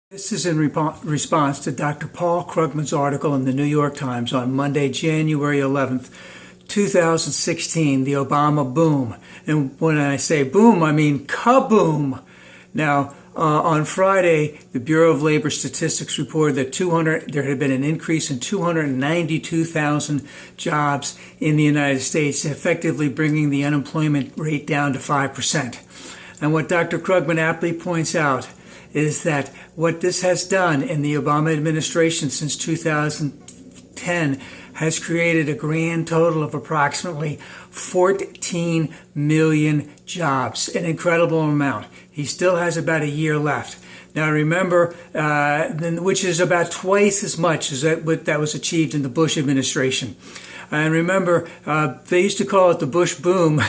This is in response to Dr. Paul Krugman's article in the New York Times on Monday, January 11th, 2016, the Obama boom. And when I say boom, I mean kaboom. Now, on Friday, the Bureau of Labor Statistics reported that there had been an increase in 292,000 jobs in the United States, effectively bringing the unemployment rate down to 5%. And what Dr. Krugman aptly points out is that what this has done in the Obama administration since 2010 has created a grand total of approximately 14 million jobs, an incredible amount. He still has about a year left. Now remember, which is about twice as much as that was achieved in the Bush administration. And remember, they used to call it the Bush boom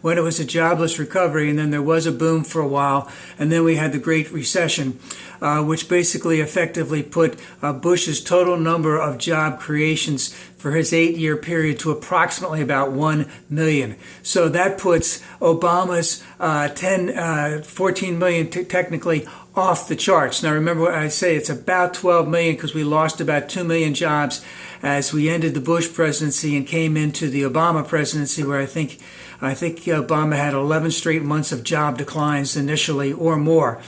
when it was a jobless recovery, and then there was a boom for a while, and then we had the Great Recession, which basically effectively put Bush's total number of job creations for his 8-year period to approximately about 1 million. So that puts Obama's 14 million technically off the charts. Now remember what I say, it's about 12 million because we lost about 2 million jobs as we ended the Bush presidency and came into the Obama presidency, where I think Obama had 11 straight months of job declines initially or more.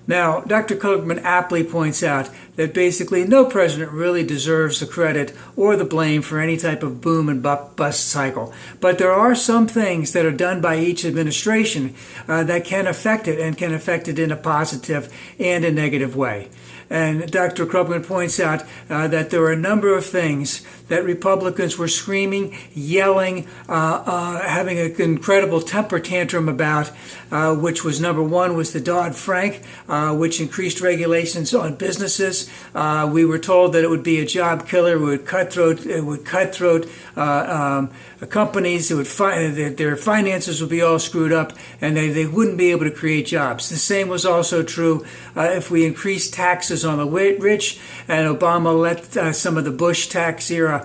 Now, Dr. Krugman aptly points out that basically no president really deserves the credit or the blame for any type of boom and bust cycle. But there are some things that are done by each administration that can affect it, and can affect it in a positive and a negative way. And Dr. Krugman points out that there were a number of things that Republicans were screaming, yelling, having an incredible temper tantrum about, which was number one was the Dodd-Frank, which increased regulations on businesses. We were told that it would be a job killer, it would cutthroat companies, their finances would be all screwed up, and they wouldn't be able to create jobs. The same was also true if we increased taxes on the rich, and Obama let some of the Bush tax era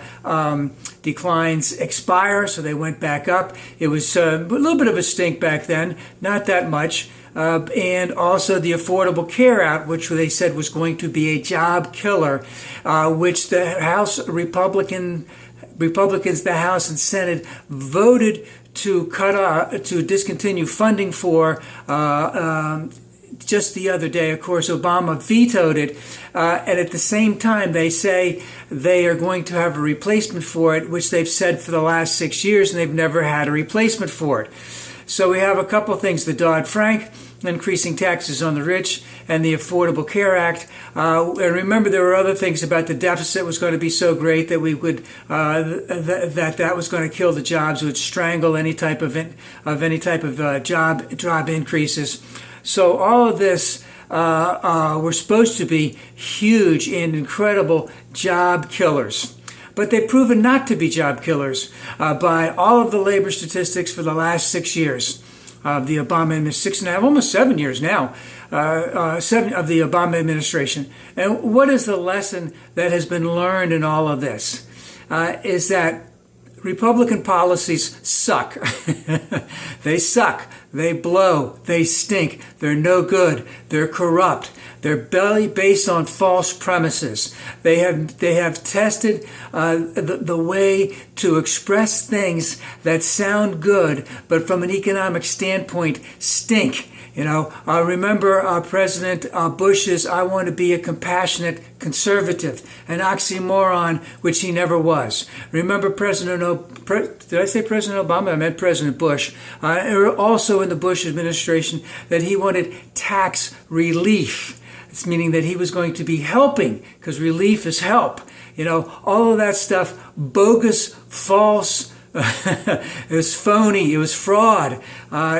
declines expire, so they went back up. It was a little bit of a stink back then, not that much. And also the Affordable Care Act, which they said was going to be a job killer, which the House Republicans, the House and Senate voted to discontinue funding for just the other day. Of course, Obama vetoed it, and at the same time, they say they are going to have a replacement for it, which they've said for the last 6 years, and they've never had a replacement for it. So we have a couple of things: the Dodd-Frank, increasing taxes on the rich, and the Affordable Care Act. And remember, there were other things about the deficit was going to be so great that we would that was going to kill the jobs, would strangle any type of job increases. So all of this were supposed to be huge and incredible job killers. But they've proven not to be job killers by all of the labor statistics for the last 6 years of the Obama administration, 6.5, almost 7 years now, 7 of the Obama administration. And what is the lesson that has been learned in all of this? Is that Republican policies suck. They suck. They blow. They stink. They're no good. They're corrupt. They're based on false premises. They have tested the way to express things that sound good, but from an economic standpoint stink. You know, remember President Bush's "I want to be a compassionate conservative," an oxymoron which he never was. Remember did I say President Obama? I meant President Bush. Also in the Bush administration, that he wanted tax relief. It's meaning that he was going to be helping, because relief is help. You know, all of that stuff, bogus, false. It was phony. It was fraud.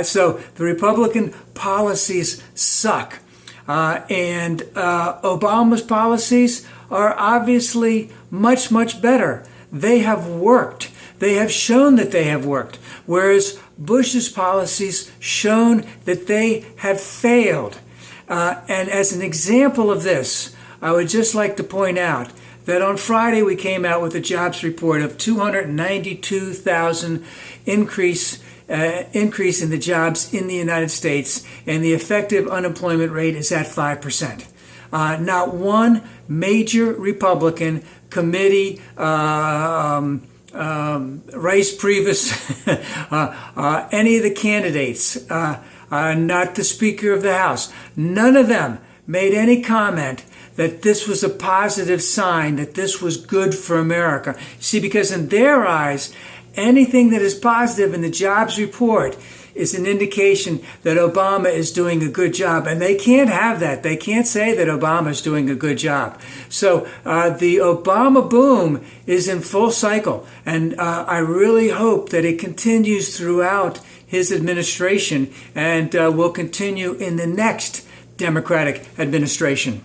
So the Republican policies suck. And Obama's policies are obviously much, much better. They have worked. They have shown that they have worked. Whereas Bush's policies shown that they have failed. And as an example of this, I would just like to point out that on Friday we came out with a jobs report of 292,000 increase increase in the jobs in the United States, and the effective unemployment rate is at 5%. Not one major Republican committee, Rice Previs, any of the candidates, not the Speaker of the House, none of them made any comment that this was a positive sign, that this was good for America. See, because in their eyes, anything that is positive in the jobs report is an indication that Obama is doing a good job. And they can't have that. They can't say that Obama is doing a good job. So the Obama boom is in full cycle. And I really hope that it continues throughout his administration and will continue in the next Democratic administration.